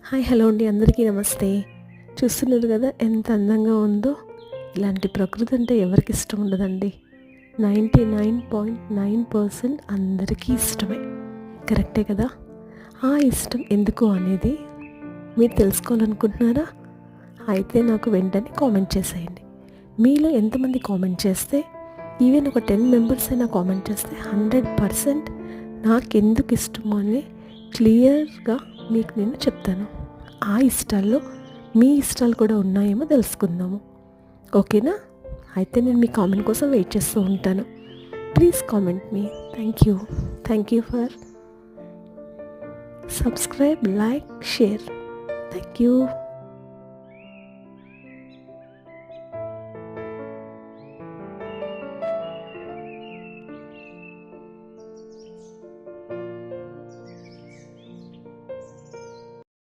Hi hello అండి, అందరికీ నమస్తే. చూస్తున్నారు కదా ఎంత అందంగా ఉందో. ఇలాంటి ప్రకృతి అంటే ఎవరికి ఇష్టం ఉండదండి. 99.9% అందరికీ ఇష్టమే. కరెక్టే కదా. ఆ ఇష్టం ఎందుకు అనేది మీరు తెలుసుకోవాలనుకుంటున్నారా? అయితే నాకు వెంటనే కామెంట్ చేసేయండి. మీలో ఎంతమంది కామెంట్ చేస్తే, ఈవెన్ ఒక 10 మెంబర్స్ అయినా కామెంట్ చేస్తే 100% నాకెందుకు ఇష్టమో అని క్లియర్గా మీకు నేను చెప్తాను. ఆ ఇష్టాల్లో మీ ఇష్టాలు కూడా ఉన్నాయేమో తెలుసుకుందాము. ఓకేనా? అయితే నేను మీ కామెంట్ కోసం వెయిట్ చేస్తూ ఉంటాను. Please comment me. Thank you for subscribe, like, share. Thank you.